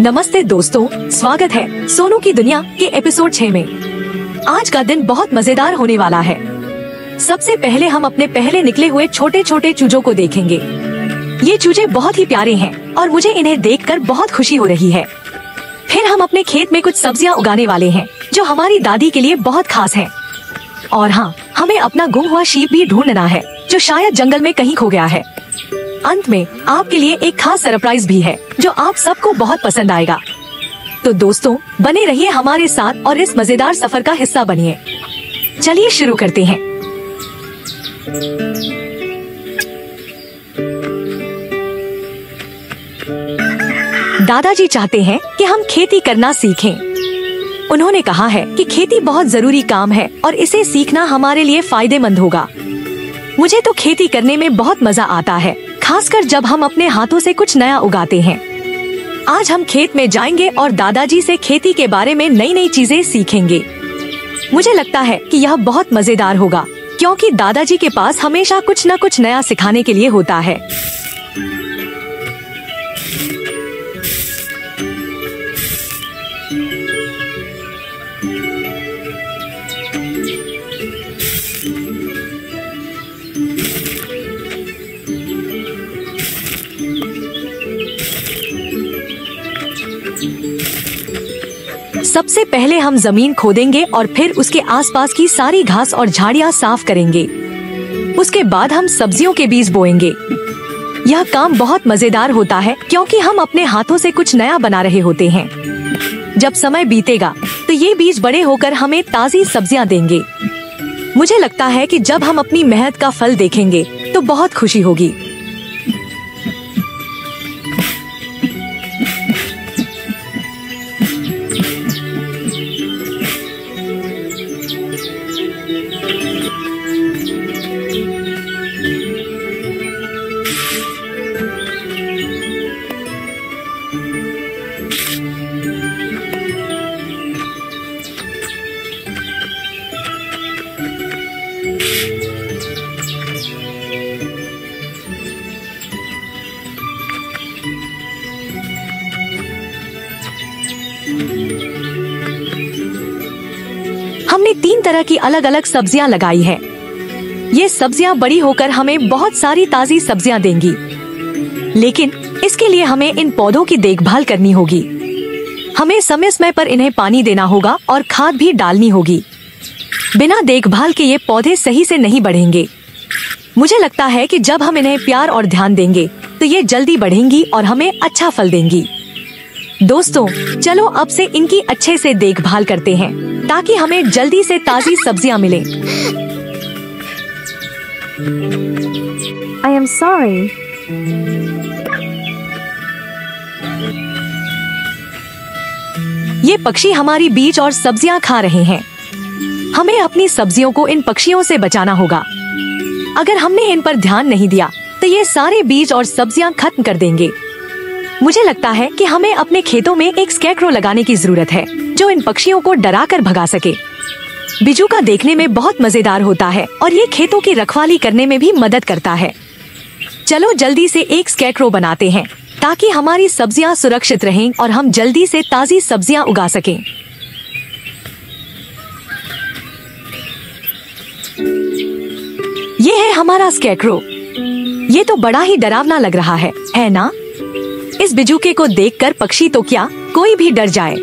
नमस्ते दोस्तों, स्वागत है सोनू की दुनिया के एपिसोड 6 में। आज का दिन बहुत मजेदार होने वाला है। सबसे पहले हम अपने पहले निकले हुए छोटे छोटे चूजों को देखेंगे। ये चूजे बहुत ही प्यारे हैं और मुझे इन्हें देखकर बहुत खुशी हो रही है। फिर हम अपने खेत में कुछ सब्जियां उगाने वाले हैं जो हमारी दादी के लिए बहुत खास है। और हाँ, हमें अपना गुम हुआ शीप भी ढूंढना है जो शायद जंगल में कहीं खो गया है। अंत में आपके लिए एक खास सरप्राइज भी है जो आप सबको बहुत पसंद आएगा। तो दोस्तों, बने रहिए हमारे साथ और इस मजेदार सफर का हिस्सा बनिए। चलिए शुरू करते हैं। दादाजी चाहते हैं कि हम खेती करना सीखें। उन्होंने कहा है कि खेती बहुत जरूरी काम है और इसे सीखना हमारे लिए फायदेमंद होगा। मुझे तो खेती करने में बहुत मजा आता है, खासकर जब हम अपने हाथों से कुछ नया उगाते हैं। आज हम खेत में जाएंगे और दादाजी से खेती के बारे में नई नई चीजें सीखेंगे। मुझे लगता है कि यह बहुत मजेदार होगा क्योंकि दादाजी के पास हमेशा कुछ न कुछ नया सिखाने के लिए होता है। सबसे पहले हम जमीन खोदेंगे और फिर उसके आसपास की सारी घास और झाड़ियां साफ करेंगे। उसके बाद हम सब्जियों के बीज बोएंगे। यह काम बहुत मजेदार होता है क्योंकि हम अपने हाथों से कुछ नया बना रहे होते हैं। जब समय बीतेगा तो ये बीज बड़े होकर हमें ताज़ी सब्जियां देंगे। मुझे लगता है कि जब हम अपनी मेहनत का फल देखेंगे तो बहुत खुशी होगी। हमने 3 तरह की अलग अलग सब्जियां लगाई है। ये सब्जियां बड़ी होकर हमें बहुत सारी ताज़ी सब्जियां देंगी, लेकिन इसके लिए हमें इन पौधों की देखभाल करनी होगी। हमें समय समय पर इन्हें पानी देना होगा और खाद भी डालनी होगी। बिना देखभाल के ये पौधे सही से नहीं बढ़ेंगे। मुझे लगता है कि जब हम इन्हें प्यार और ध्यान देंगे तो ये जल्दी बढ़ेंगी और हमें अच्छा फल देंगी। दोस्तों, चलो अब से इनकी अच्छे से देखभाल करते हैं ताकि हमें जल्दी से ताज़ी सब्जियां मिलें। I am sorry. ये पक्षी हमारी बीज और सब्जियां खा रहे हैं। हमें अपनी सब्जियों को इन पक्षियों से बचाना होगा। अगर हमने इन पर ध्यान नहीं दिया तो ये सारे बीज और सब्जियां खत्म कर देंगे। मुझे लगता है कि हमें अपने खेतों में एक स्कैरक्रो लगाने की जरूरत है जो इन पक्षियों को डरा कर भगा सके। बिजू का देखने में बहुत मजेदार होता है और ये खेतों की रखवाली करने में भी मदद करता है। चलो जल्दी से एक स्कैरक्रो बनाते हैं ताकि हमारी सब्जियां सुरक्षित रहें और हम जल्दी से ताज़ी सब्जियां उगा सकें। ये है हमारा स्कैरक्रो। ये तो बड़ा ही डरावना लग रहा है ना? इस बिजूके को देखकर पक्षी तो क्या, कोई भी डर जाए।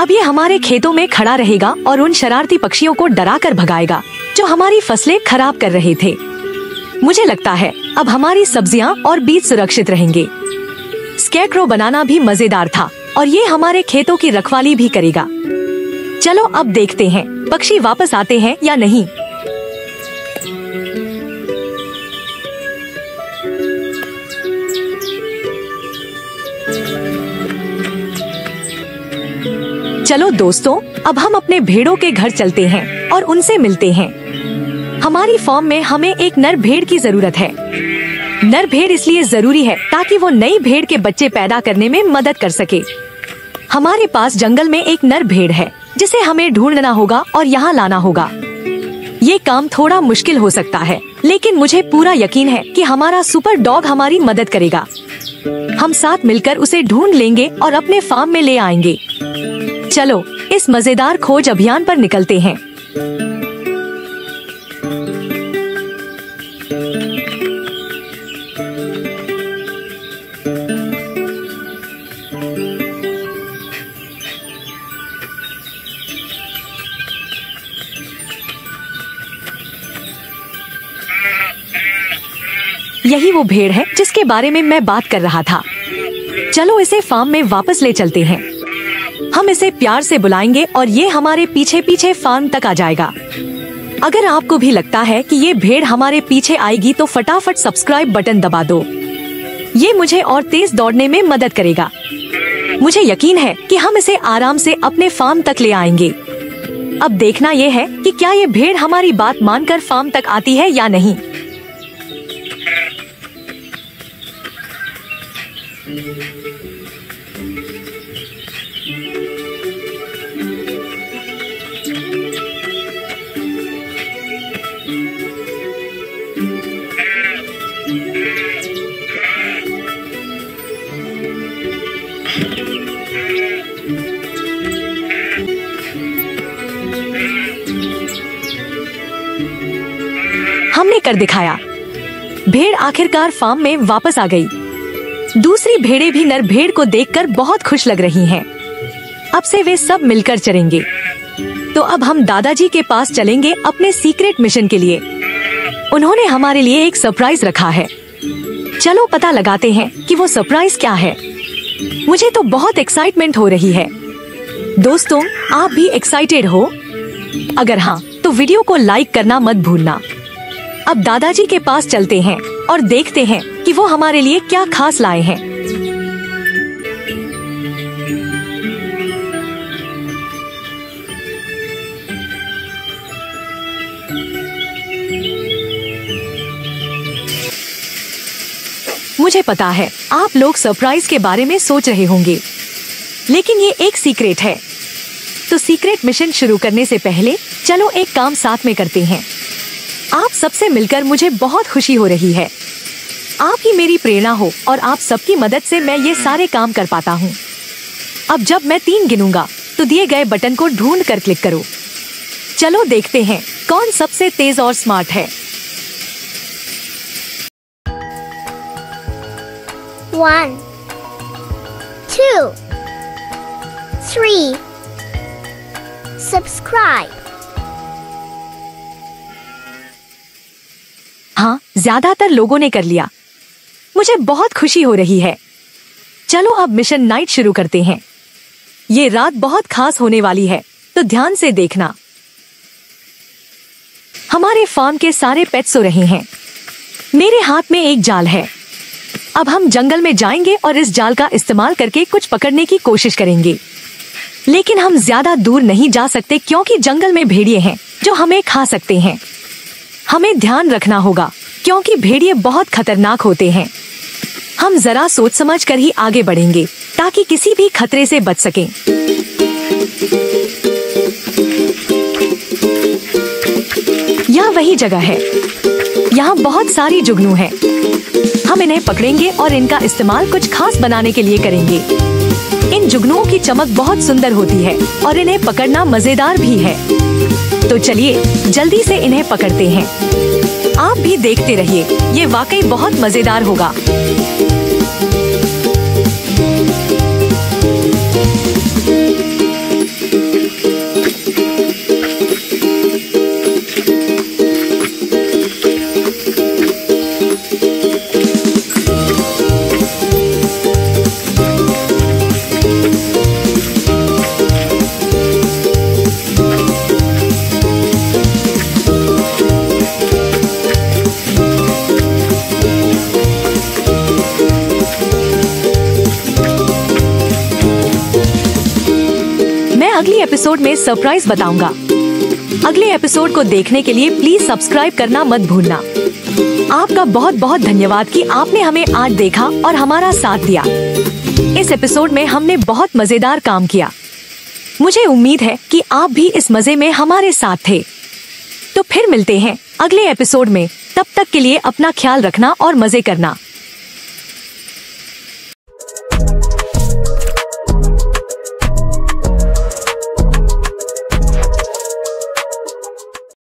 अब ये हमारे खेतों में खड़ा रहेगा और उन शरारती पक्षियों को डरा कर भगाएगा जो हमारी फसलें खराब कर रहे थे। मुझे लगता है अब हमारी सब्जियां और बीज सुरक्षित रहेंगे। स्कैरक्रो बनाना भी मजेदार था और ये हमारे खेतों की रखवाली भी करेगा। चलो अब देखते हैं पक्षी वापस आते हैं या नहीं। चलो दोस्तों, अब हम अपने भेड़ों के घर चलते हैं और उनसे मिलते हैं। हमारी फार्म में हमें एक नर भेड़ की जरूरत है। नर भेड़ इसलिए जरूरी है ताकि वो नई भेड़ के बच्चे पैदा करने में मदद कर सके। हमारे पास जंगल में एक नर भेड़ है जिसे हमें ढूंढना होगा और यहाँ लाना होगा। ये काम थोड़ा मुश्किल हो सकता है, लेकिन मुझे पूरा यकीन है कि हमारा सुपर डॉग हमारी मदद करेगा। हम साथ मिलकर उसे ढूंढ लेंगे और अपने फार्म में ले आएंगे। चलो इस मजेदार खोज अभियान पर निकलते हैं। यही वो भेड़ है जिसके बारे में मैं बात कर रहा था। चलो इसे फार्म में वापस ले चलते हैं। हम इसे प्यार से बुलाएंगे और ये हमारे पीछे पीछे फार्म तक आ जाएगा। अगर आपको भी लगता है कि ये भेड़ हमारे पीछे आएगी तो फटाफट सब्सक्राइब बटन दबा दो। ये मुझे और तेज दौड़ने में मदद करेगा। मुझे यकीन है कि हम इसे आराम से अपने फार्म तक ले आएंगे। अब देखना ये है कि क्या ये भेड़ हमारी बात मानकर फार्म तक आती है या नहीं। हमने कर दिखाया। भेड़ आखिरकार फार्म में वापस आ गई। दूसरी भेड़ें भी नर भेड़ को देखकर बहुत खुश लग रही हैं। अब से वे सब मिलकर चरेंगे। तो अब हम दादाजी के पास चलेंगे अपने सीक्रेट मिशन के लिए। उन्होंने हमारे लिए एक सरप्राइज रखा है। चलो पता लगाते हैं कि वो सरप्राइज क्या है। मुझे तो बहुत एक्साइटमेंट हो रही है। दोस्तों, आप भी एक्साइटेड हो? अगर हाँ तो वीडियो को लाइक करना मत भूलना। अब दादाजी के पास चलते हैं और देखते हैं कि वो हमारे लिए क्या खास लाए हैं। मुझे पता है आप लोग सरप्राइज के बारे में सोच रहे होंगे, लेकिन ये एक सीक्रेट है। तो सीक्रेट मिशन शुरू करने से पहले चलो एक काम साथ में करते हैं। आप सबसे मिलकर मुझे बहुत खुशी हो रही है। आप ही मेरी प्रेरणा हो और आप सबकी मदद से मैं ये सारे काम कर पाता हूँ। अब जब मैं 3 गिनूंगा तो दिए गए बटन को ढूंढ कर क्लिक करो। चलो देखते हैं कौन सबसे तेज और स्मार्ट है। 1 2 3 Subscribe। हाँ, ज्यादातर लोगों ने कर लिया। मुझे बहुत खुशी हो रही है। चलो अब मिशन नाइट शुरू करते हैं। ये रात बहुत खास होने वाली है, तो ध्यान से देखना। हमारे फार्म के सारे पेट सो रहे हैं। मेरे हाथ में एक जाल है। अब हम जंगल में जाएंगे और इस जाल का इस्तेमाल करके कुछ पकड़ने की कोशिश करेंगे। लेकिन हम ज्यादा दूर नहीं जा सकते क्योंकि जंगल में भेड़िए हैं जो हमें खा सकते हैं। हमें ध्यान रखना होगा क्योंकि भेड़िए बहुत खतरनाक होते हैं। हम जरा सोच समझ कर ही आगे बढ़ेंगे ताकि किसी भी खतरे से बच सकें। यह वही जगह है। यहाँ बहुत सारी जुगनू हैं। हम इन्हें पकड़ेंगे और इनका इस्तेमाल कुछ खास बनाने के लिए करेंगे। इन जुगनुओं की चमक बहुत सुंदर होती है और इन्हें पकड़ना मजेदार भी है। तो चलिए जल्दी से इन्हें पकड़ते हैं। आप भी देखते रहिए, ये वाकई बहुत मजेदार होगा। अगली एपिसोड में सरप्राइज बताऊंगा। अगले एपिसोड को देखने के लिए प्लीज सब्सक्राइब करना मत भूलना। आपका बहुत बहुत धन्यवाद कि आपने हमें आज देखा और हमारा साथ दिया। इस एपिसोड में हमने बहुत मजेदार काम किया। मुझे उम्मीद है कि आप भी इस मजे में हमारे साथ थे। तो फिर मिलते हैं अगले एपिसोड में। तब तक के लिए अपना ख्याल रखना और मजे करना।